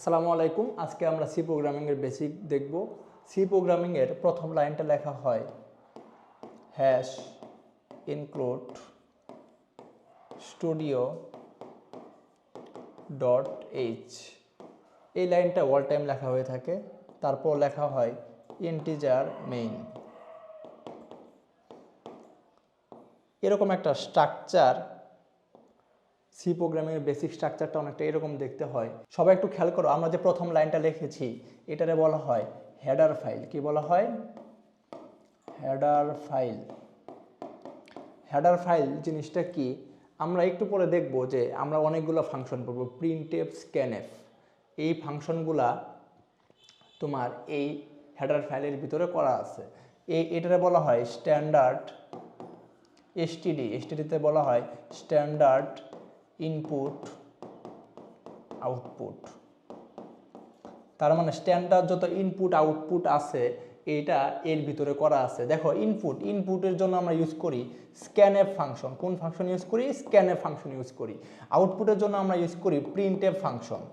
আসসালামু আলাইকুম। আজকে আমরা সি প্রোগ্রামিং এর বেসিক দেখব। সি প্রোগ্রামিং এর প্রথম লাইনটা লেখা হয় hash include studio dot H. এই লাইনটা অল টাইম লেখা হয়ে থাকে। তারপর লেখা হয় ইন্টিজার মেইন। এরকম একটা স্ট্রাকচার, সি প্রোগ্রামিংয়ের বেসিক স্ট্রাকচারটা অনেকটা এরকম দেখতে হয়। সবাই একটু খেয়াল করো, আমরা যে প্রথম লাইনটা লিখেছি এটারে বলা হয় হেডার ফাইল। কি বলা হয়? Header file. হেডার ফাইল জিনিসটা কি আমরা একটু পরে দেখব যে আমরা অনেকগুলো ফাংশন পড়ব, প্রিন্টএফ, স্ক্যানএফ। এই ফাংশনগুলা তোমার এই হেডার ফাইলের ভিতরে করা আছে। এটারে বলা হয় স্ট্যান্ডার্ড এসটিডি। এসটিডিতে বলা হয় স্ট্যান্ডার্ড ইনপুট আউটপুট। তার মানে স্ট্যান্ডার্ড যত ইনপুট আউটপুট আছে এটা এর ভিতরে করা আছে। দেখো ইনপুটের জন্য আমরা ইউজ করি স্ক্যানএফ ফাংশন। কোন ফাংশন ইউজ করি? স্ক্যানএফ ফাংশন ইউজ করি। আউটপুটের জন্য আমরা ইউজ করি প্রিন্টএফ ফাংশন।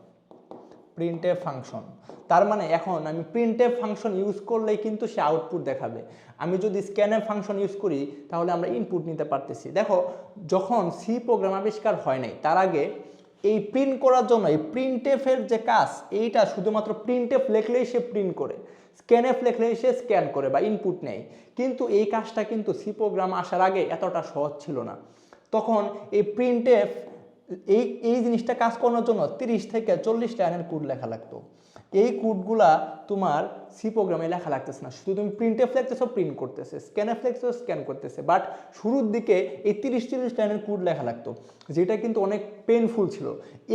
Printf function. তার মানে এখন আমি প্রিন্টএফ ফাংশন ইউজ করলেই কিন্তু সে আউটপুট দেখাবে। আমি যদি স্ক্যানএফ ফাংশন ইউজ করি তাহলে আমরা ইনপুট নিতে পারতেছি। দেখো, যখন সি প্রোগ্রাম আবিষ্কার হয় নাই তার আগে এই প্রিন্ট করার জন্য এই প্রিন্টএফের যে কাজ, এইটা শুধুমাত্র প্রিন্টএফ লেখলেই সে প্রিন্ট করে, স্ক্যানএফ লেখলেই সে স্ক্যান করে বা ইনপুট নেয়। কিন্তু এই কাজটা কিন্তু সি প্রোগ্রাম আসার আগে এতটা সহজ ছিল না। তখন এই প্রিন্টএফ এই জিনিসটা কাজ করানোর জন্য 30 থেকে 40 লাইনের কোড লেখা লাগতো। এই কোডগুলা তোমার সি প্রোগ্রামে লেখা লাগতেছে না, শুধু তুমি প্রিন্টএফ লিখতেছো, প্রিন্ট করতেছে, স্ক্যানএফ লিখতেছো, স্ক্যান করতেছে। বাট শুরুর দিকে এই 30-40 লাইনের কোড লেখা লাগতো, যেটা কিন্তু অনেক পেইনফুল ছিল।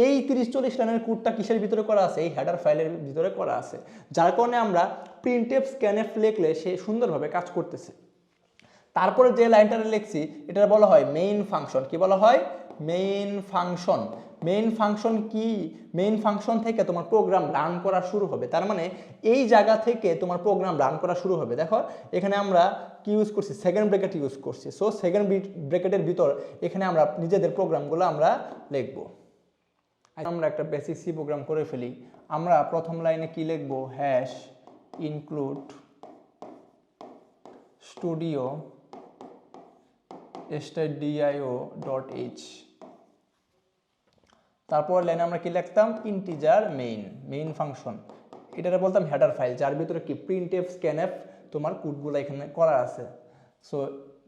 এই 30-40 লাইনের কোডটা কিসের ভিতরে করা আছে? এই হেডার ফাইলের ভিতরে করা আছে, যার কারণে আমরা প্রিন্টএফ, স্ক্যানএফ লিখলে সে সুন্দরভাবে কাজ করতেছে। তারপরে যে লাইনটা লিখছি এটা বলা হয় মেইন ফাংশন। কি বলা হয়? Main function. মেইন ফাংশন কি? মেইন ফাংশন থেকে তোমার প্রোগ্রাম রান করা শুরু হবে। তার মানে এই জায়গা থেকে তোমার প্রোগ্রাম রান করা শুরু হবে। দেখো এখানে আমরা কি ইউজ করছি? সেকেন্ড ব্র্যাকেট ইউজ করছি। সো সেকেন্ড ব্র্যাকেটের ভিতর এখানে আমরা নিজেদের প্রোগ্রামগুলো আমরা লিখব। আমরা একটা বেসিক সি প্রোগ্রাম করে ফেলি। আমরা প্রথম লাইনে কি লিখব? Hash include studio stdio.h। তারপর লাইনে আমরা কি লিখতাম? Integer main function. এটারে বলতাম হেডার ফাইল, যার ভিতরে কি প্রিন্টএফ, স্ক্যানএফ তোমার কোডগুলো এখানে করা আছে। সো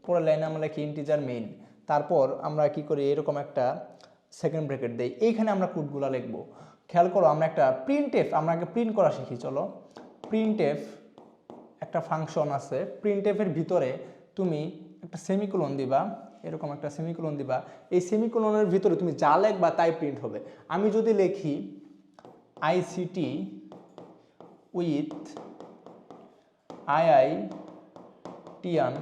পরের লাইনে আমরা লিখি ইন্টিজার মেইন। তারপর আমরা কি করি? এরকম একটা সেকেন্ড ব্র্যাকেট দেই, এইখানে আমরা কোডগুলো লিখব। খেয়াল করো, আমরা একটা প্রিন্টএফ, আমরা আগে প্রিন্ট করা শিখি। চলো, প্রিন্টএফ একটা ফাংশন আছে। প্রিন্টএফের ভিতরে তুমি একটা সেমিকোলন দিবা, এরকম একটা সেমিকোলন দিবা। এই সেমিকোলনের ভিতরে তুমি যা লিখবা তাই প্রিন্ট হবে। আমি যদি লিখি আইসিটি উইথ আইআইটিয়ান,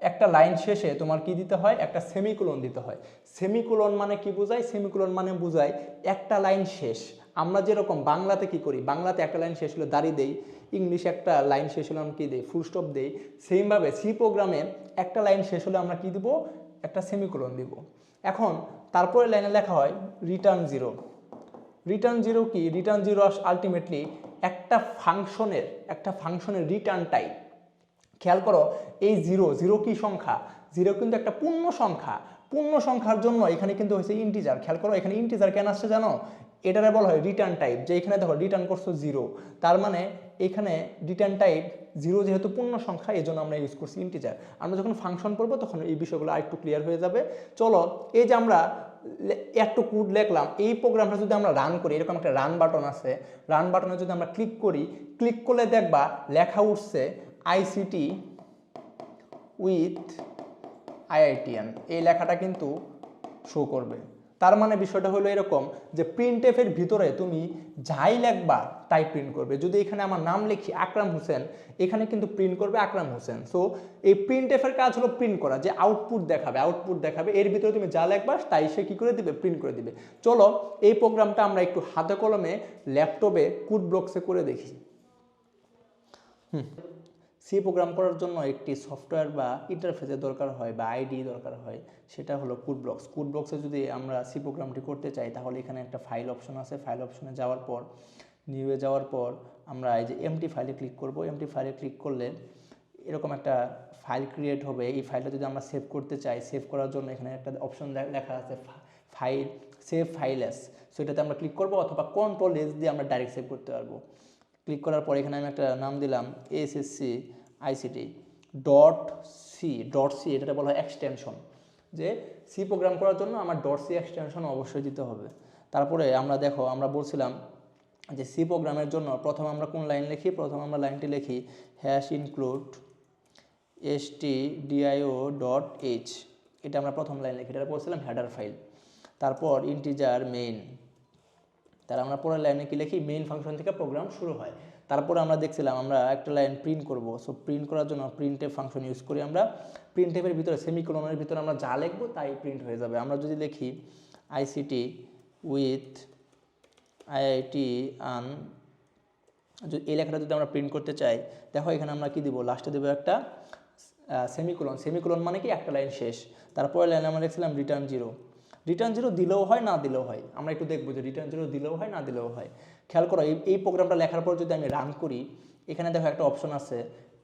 একটা লাইন শেষে তোমার কি দিতে হয়? একটা সেমিকোলন দিতে হয়। সেমিকোলন মানে কি বোঝায়? সেমিকোলন মানে বোঝায় একটা লাইন শেষ। আমরা যেরকম বাংলাতে কি করি? বাংলাতে একটা লাইন শেষ হলে দাড়ি দেই, ইংলিশে একটা লাইন শেষ হলে আমরা কি দেই? ফুল স্টপ দেই। সেমভাবে সি প্রোগ্রামে একটা লাইন শেষ হলে আমরা কি দিব? একটা সেমিকোলন দিব। এখন তারপরে লাইনে লেখা হয় রিটার্ন জিরো। রিটার্ন জিরো কি? রিটার্ন জিরো আলটিমেটলি একটা ফাংশনের রিটার্ন টাইপ। খেয়াল করো, এই জিরো কি সংখ্যা? জিরো কিন্তু একটা পূর্ণ সংখ্যা। পূর্ণ সংখ্যার জন্য এখানে কিন্তু হয়েছে ইন্টিজার। খেয়াল করো, এখানে ইন্টিজার কেন আসছে জানো? এটারে বলা হয় রিটার্ন টাইপ। যে এখানে দেখো রিটার্ন করছো জিরো, তার মানে এখানে রিটার্ন টাইপ জিরো, যেহেতু পূর্ণ সংখ্যা এই জন্য আমরা ইউজ করছি ইন্টিজার। আমরা যখন ফাংশন পড়বো তখন এই বিষয়গুলো আরেকটু ক্লিয়ার হয়ে যাবে। চলো, এই যে আমরা একটু কোড লিখলাম, এই প্রোগ্রামটা যদি আমরা রান করি, এরকম একটা রান বাটন আছে, রান বাটনে যদি আমরা ক্লিক করি, ক্লিক করলে দেখবা লেখা উঠছে আইসিটি উইথ আইআইটিয়ান। এই লেখাটা কিন্তু শো করবে। তার মানে বিষয়টা হলো এরকম যে প্রিন্টএফের ভিতরে তুমি যাই লিখবা তাই প্রিন্ট করবে। যদি এখানে আমার নাম লিখি আকরাম হোসেন, এখানে কিন্তু প্রিন্ট করবে আকরাম হোসেন। সো এই প্রিন্টএফের কাজ হলো প্রিন্ট করা, যে আউটপুট দেখাবে। এর ভিতরে তুমি যা লিখবা তাই সে কি করে দিবে? প্রিন্ট করে দিবে। চলো, এই প্রোগ্রামটা আমরা একটু হাতে কলমে ল্যাপটপে কোড ব্লকসে করে দেখি। সি প্রোগ্রাম করার জন্য একটি সফটওয়্যার বা ইন্টারফেসের দরকার হয় বা আইডি দরকার হয়, সেটা হলো কোড ব্লকস। কোড ব্লকসে যদি আমরা সি প্রোগ্রামটি করতে চাই তাহলে এখানে একটা ফাইল অপশন আছে, ফাইল অপশনে যাওয়ার পর নিউয়ে যাওয়ার পর আমরা এই যে এমটি ফাইলে ক্লিক করব। এমটি ফাইলে ক্লিক করলে এরকম একটা ফাইল ক্রিয়েট হবে। এই ফাইলটা যদি আমরা সেভ করতে চাই, সেভ করার জন্য এখানে একটা অপশন লেখা আছে file, save file as. So এটাতে আমরা ক্লিক করব, অথবা কন্ট্রোল এস দিয়ে আমরা ডাইরেক্ট সেভ করতে পারবো। ক্লিক করার পর এখানে আমি একটা নাম দিলাম HSC ICT .c এটাতে বলা হয় এক্সটেনশন, যে সি প্রোগ্রাম করার জন্য আমার .c এক্সটেনশন অবশ্যই দিতে হবে। তারপরে আমরা দেখো, আমরা বলছিলাম যে সি প্রোগ্রামের জন্য প্রথম আমরা কোন লাইন লিখি, প্রথম আমরা লাইনটি লিখি #include stdio.h, এটা আমরা প্রথম লাইন লিখি, এটা বলছিলাম হেডার ফাইল। তারপর ইন্টিজার মেইন, তার আমরা পরের লাইনে কি লিখি, মেইন ফাংশন থেকে প্রোগ্রাম শুরু হয়। তারপরে আমরা দেখছিলাম আমরা একটা লাইন প্রিন্ট করব। সো প্রিন্ট করার জন্য printf ফাংশন ইউজ করি আমরা। printf-এর ভিতরে সেমিকোলনের ভিতরে আমরা যা লিখবো তাই প্রিন্ট হয়ে যাবে। আমরা যদি লিখি ICT উইথ IIT আন, এই লেখাটা যদি আমরা প্রিন্ট করতে চাই, দেখো এখানে আমরা কি দিব, লাস্টে দেবো একটা সেমিকোলন। সেমিকোলন মানে কি একটা লাইন শেষ। তারপরে লাইনে আমরা লিখছিলাম রিটার্ন 0। রিটার্ন 0 দিলেও হয়, না দিলেও হয়। আমরা একটু দেখবো যে রিটার্ন 0 দিলেও হয়, না দিলেও হয়। খেয়াল করো, এই প্রোগ্রামটা লেখার পর যদি আমি রান করি, এখানে দেখো একটা অপশন আছে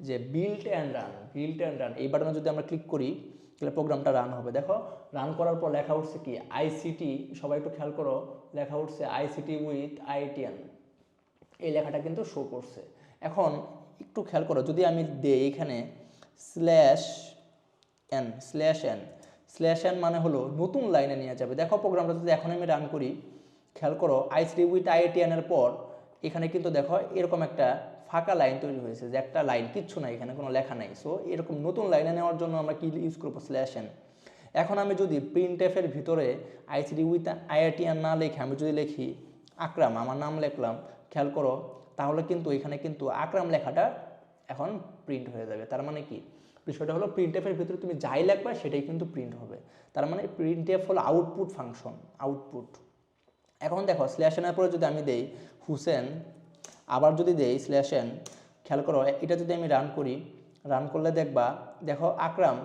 যে বিল্ড অ্যান্ড রান। এই বাটনে যদি আমরা ক্লিক করি তাহলে প্রোগ্রামটা রান হবে। দেখো রান করার পর লেখা উঠছে কি ICT, সবাই একটু খেয়াল করো, লেখা উঠছে ICT উইথ IITN, এই লেখাটা কিন্তু শো করছে। এখন একটু খেয়াল করো, যদি আমি দেই এখানে /n মানে হলো নতুন লাইনে নিয়ে যাবে। দেখো প্রোগ্রামটা যদি এখন আমি রান করি, খেয়াল করো ICT উইথ IITN এর পর এখানে কিন্তু দেখো এরকম একটা ফাঁকা লাইন তৈরি হয়েছে, যে একটা লাইন, কিচ্ছু নাই, এখানে কোনো লেখা নাই। সো এরকম নতুন লাইনে নেওয়ার জন্য আমরা কি ইউজ করবো, /n। এখন আমি যদি printf-এর ভিতরে ICT উইথ IITN না লিখে আমি যদি লিখি আকরাম, আমার নাম লিখলাম, খেয়াল করো তাহলে কিন্তু এখানে কিন্তু আকরাম লেখাটা এখন প্রিন্ট হয়ে যাবে। তার মানে কি, বিষয়টা হলো printf-এর ভিতরে তুমি যাই লিখবা সেটাই কিন্তু প্রিন্ট হবে। তার মানে printf হলো আউটপুট ফাংশন, আউটপুট। এখন দেখো /n-এর পরে যদি আমি দেই হুসেন, আবার যদি দেই /n, খেয়াল করো এটা যদি আমি রান করি, রান করলে দেখো আকরাম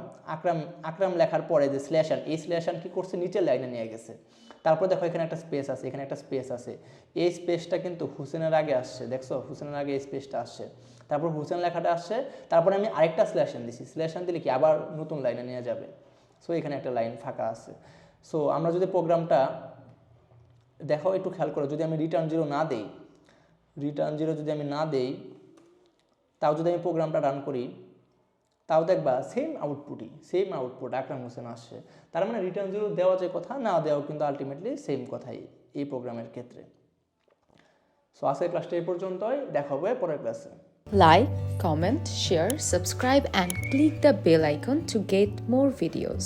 লেখার পরে যে /n, এই /n কি করছে, নিচের লাইনে নিয়ে গেছে। তারপর দেখো এখানে একটা স্পেস আছে, এখানে একটা স্পেস আছে, এই স্পেসটা কিন্তু হুসেনের আগে আসছে, দেখছো হুসেনের আগে এই স্পেসটা আসছে, তারপর হুসেন লেখাটা আসছে, তারপরে আমি আরেকটা /n দিছি, /n দিলে কি আবার নতুন লাইনে নিয়ে যাবে। সো এখানে একটা লাইন ফাঁকা আছে। সো আমরা যদি প্রোগ্রামটা দেখো একটু খেয়াল করো, যদি আমি রিটার্ন 0 যদি আমি না দেই, তাও যদি আমি প্রোগ্রামটা রান করি, তাও দেখবা সেম আউটপুট আকরাম হোসেন আসছে। তার মানে রিটার্ন 0 দেওয়া যে কথা, না দেওয়া কিন্তু আলটিমেটলি সেম কথাই এই প্রোগ্রামের ক্ষেত্রে। সো আজকের ক্লাসটা এই পর্যন্তই, দেখা হবে পরের ক্লাসে। Like, comment, share, subscribe and click the bell icon to get more videos.